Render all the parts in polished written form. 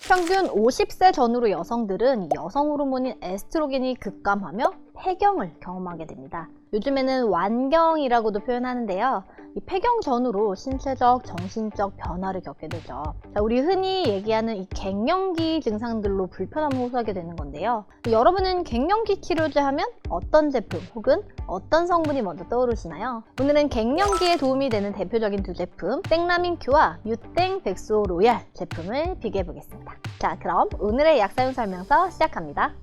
평균 50세 전후로 여성들은 여성 호르몬인 에스트로겐이 급감하며 폐경을 경험하게 됩니다. 요즘에는 완경이라고도 표현하는데요. 이 폐경 전후로 신체적, 정신적 변화를 겪게 되죠. 우리 흔히 얘기하는 이 갱년기 증상들로 불편함을 호소하게 되는 건데요. 여러분은 갱년기 치료제 하면 어떤 제품 혹은 어떤 성분이 먼저 떠오르시나요? 오늘은 갱년기에 도움이 되는 대표적인 두 제품 땡라민 큐와 유땡 백수오 로얄 제품을 비교해 보겠습니다. 자, 그럼 오늘의 약사용 설명서 시작합니다.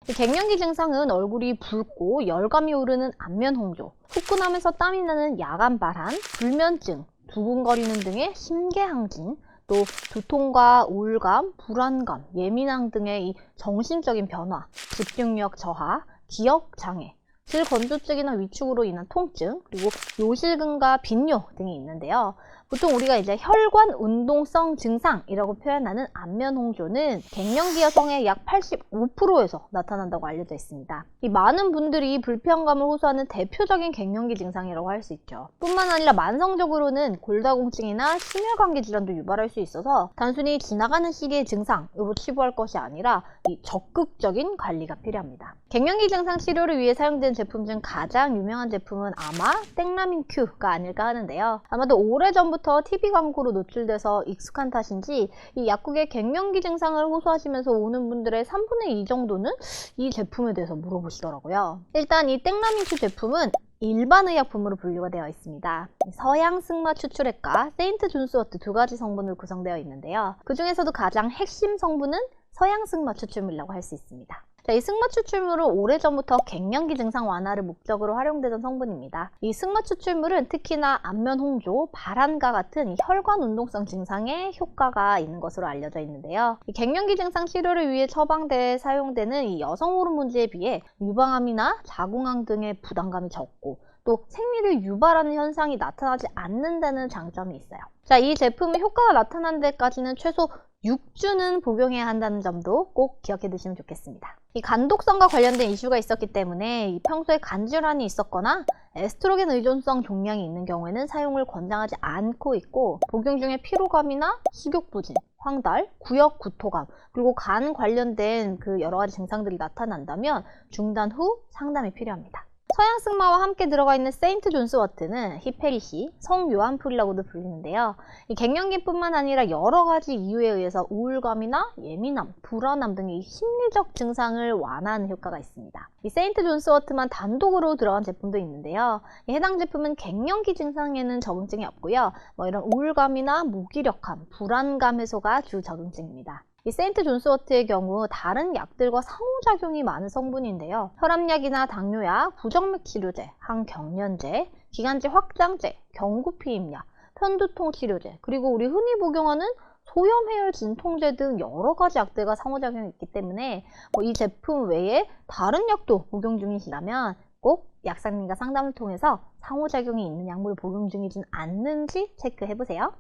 갱년기 증상은 얼굴이 붉고 열감이 오르는 안면 홍조, 후끈하면서 땀이 나는 야간 발한, 불면증, 두근거리는 등의 심계항진, 또 두통과 우울감, 불안감, 예민함 등의 이 정신적인 변화, 집중력 저하, 기억 장애, 질건조증이나 위축으로 인한 통증, 그리고 요실금과 빈뇨 등이 있는데요. 보통 우리가 이제 혈관 운동성 증상이라고 표현하는 안면 홍조는 갱년기 여성의 약 85%에서 나타난다고 알려져 있습니다. 이 많은 분들이 불편감을 호소하는 대표적인 갱년기 증상이라고 할 수 있죠. 뿐만 아니라 만성적으로는 골다공증이나 심혈관계 질환도 유발할 수 있어서 단순히 지나가는 시기의 증상으로 치부할 것이 아니라 이 적극적인 관리가 필요합니다. 갱년기 증상 치료를 위해 사용된 제품 중 가장 유명한 제품은 아마 땡라민 큐가 아닐까 하는데요. 아마도 오래전부터 TV 광고로 노출돼서 익숙한 탓인지 이 약국의 갱년기 증상을 호소하시면서 오는 분들의 3분의 2 정도는 이 제품에 대해서 물어보시더라고요. 일단 이 땡라민 큐 제품은 일반 의약품으로 분류가 되어 있습니다. 서양 승마 추출액과 세인트 존스워트 두 가지 성분으로 구성되어 있는데요. 그 중에서도 가장 핵심 성분은 서양 승마 추출물이라고 할 수 있습니다. 이 승마 추출물은 오래전부터 갱년기 증상 완화를 목적으로 활용되던 성분입니다. 이 승마 추출물은 특히나 안면 홍조, 발한과 같은 이 혈관 운동성 증상에 효과가 있는 것으로 알려져 있는데요. 이 갱년기 증상 치료를 위해 처방대에 사용되는 이 여성 호르몬제에 비해 유방암이나 자궁암 등의 부담감이 적고 또 생리를 유발하는 현상이 나타나지 않는다는 장점이 있어요. 자, 이 제품의 효과가 나타나는 데까지는 최소 6주는 복용해야 한다는 점도 꼭 기억해 두시면 좋겠습니다. 이 간독성과 관련된 이슈가 있었기 때문에 평소에 간질환이 있었거나 에스트로겐 의존성 종양이 있는 경우에는 사용을 권장하지 않고 있고, 복용 중에 피로감이나 식욕부진, 황달, 구역 구토감, 그리고 간 관련된 그 여러 가지 증상들이 나타난다면 중단 후 상담이 필요합니다. 서양 승마와 함께 들어가 있는 세인트 존스워트는 히페리시, 성요한풀이라고도 불리는데요. 이 갱년기뿐만 아니라 여러 가지 이유에 의해서 우울감이나 예민함, 불안함 등의 심리적 증상을 완화하는 효과가 있습니다. 이 세인트 존스워트만 단독으로 들어간 제품도 있는데요. 해당 제품은 갱년기 증상에는 적응증이 없고요. 이런 우울감이나 무기력함, 불안감 해소가 주 적응증입니다. 이 세인트 존스워트의 경우 다른 약들과 상호작용이 많은 성분인데요. 혈압약이나 당뇨약, 부정맥 치료제, 항경련제, 기관지 확장제, 경구피임약, 편두통 치료제, 그리고 우리 흔히 복용하는 소염해열 진통제 등 여러 가지 약들과 상호작용이 있기 때문에 이 제품 외에 다른 약도 복용 중이시라면 꼭 약사님과 상담을 통해서 상호작용이 있는 약물을 복용 중이진 않는지 체크해보세요.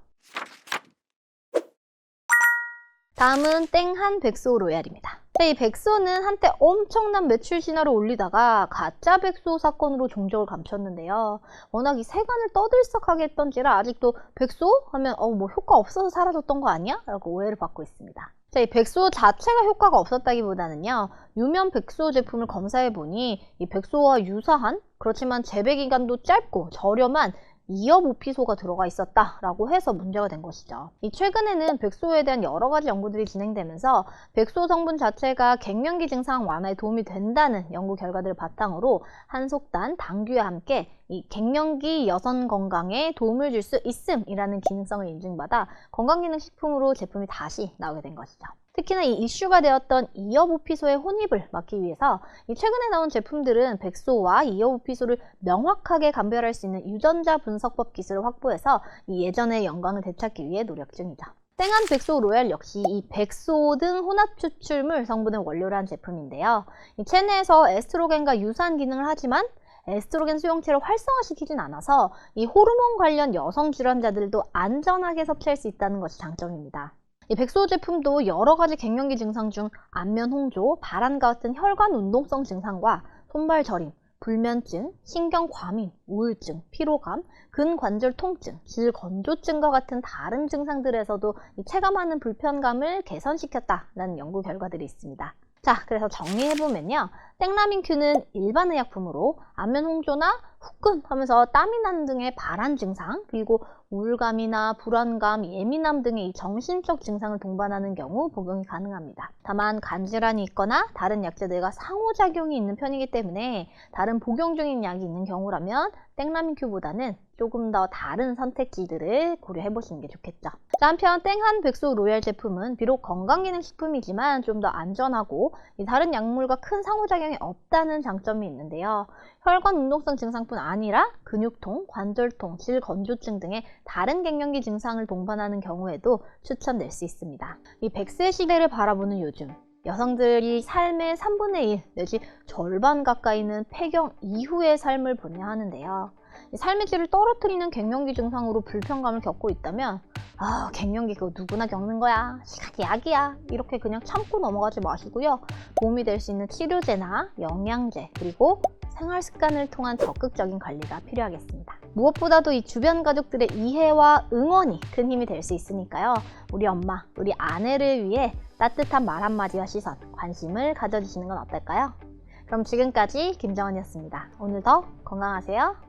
다음은 땡한 백수오 로얄입니다. 이 백수오는 한때 엄청난 매출 신화를 올리다가 가짜 백수오 사건으로 종적을 감췄는데요. 워낙 이 세간을 떠들썩하게 했던지라 아직도 백수오? 하면 뭐 효과 없어서 사라졌던 거 아니야? 라고 오해를 받고 있습니다. 자, 이 백수오 자체가 효과가 없었다기보다는요, 유명 백수오 제품을 검사해보니 이 백수오와 유사한, 그렇지만 재배기간도 짧고 저렴한 이어모피소가 들어가 있었다라고 해서 문제가 된 것이죠. 최근에는 백수오에 대한 여러 가지 연구들이 진행되면서 백수오 성분 자체가 갱년기 증상 완화에 도움이 된다는 연구 결과들을 바탕으로 한속단, 당귀와 함께 이 갱년기 여성 건강에 도움을 줄 수 있음이라는 기능성을 인증받아 건강기능식품으로 제품이 다시 나오게 된 것이죠. 특히나 이 이슈가 되었던 이어모피소의 혼입을 막기 위해서 최근에 나온 제품들은 백수오와 이어모피소를 명확하게 감별할 수 있는 유전자 분석법 기술을 확보해서 이 예전의 영광을 되찾기 위해 노력 중이죠. 땡한 백수오 로얄 역시 이 백수오 등 혼합 추출물 성분을 원료로 한 제품인데요. 체내에서 에스트로겐과 유사한 기능을 하지만 에스트로겐 수용체를 활성화시키진 않아서 이 호르몬 관련 여성 질환자들도 안전하게 섭취할 수 있다는 것이 장점입니다. 이 백수오 제품도 여러 가지 갱년기 증상 중 안면 홍조, 발한과 같은 혈관 운동성 증상과 손발 저림, 불면증, 신경과민, 우울증, 피로감, 근관절 통증, 질건조증과 같은 다른 증상들에서도 이 체감하는 불편감을 개선시켰다라는 연구 결과들이 있습니다. 자, 그래서 정리해보면요. 땡라민큐는 일반 의약품으로 안면 홍조나 후끈 하면서 땀이 나는 등의 발한 증상, 그리고 우울감이나 불안감, 예민함 등의 이 정신적 증상을 동반하는 경우 복용이 가능합니다. 다만 간질환이 있거나 다른 약제들과 상호작용이 있는 편이기 때문에 다른 복용 중인 약이 있는 경우라면 땡라민큐보다는 조금 더 다른 선택지들을 고려해 보시는 게 좋겠죠. 자, 한편 땡한백수 로얄 제품은 비록 건강기능식품이지만 좀 더 안전하고 다른 약물과 큰 상호작용이 없다는 장점이 있는데요. 혈관 운동성 증상뿐 아니라 근육통, 관절통, 질건조증 등의 다른 갱년기 증상을 동반하는 경우에도 추천될 수 있습니다. 이 100세 시대를 바라보는 요즘, 여성들이 삶의 3분의 1 내지 절반 가까이는 폐경 이후의 삶을 보내야 하는데요. 삶의 질을 떨어뜨리는 갱년기 증상으로 불편감을 겪고 있다면 갱년기 그거 누구나 겪는 거야, 시간이 약이야, 이렇게 그냥 참고 넘어가지 마시고요. 도움이 될 수 있는 치료제나 영양제, 그리고 생활 습관을 통한 적극적인 관리가 필요하겠습니다. 무엇보다도 이 주변 가족들의 이해와 응원이 큰 힘이 될 수 있으니까요. 우리 엄마, 우리 아내를 위해 따뜻한 말 한마디와 시선, 관심을 가져주시는 건 어떨까요? 그럼 지금까지 김정은이었습니다. 오늘도 건강하세요.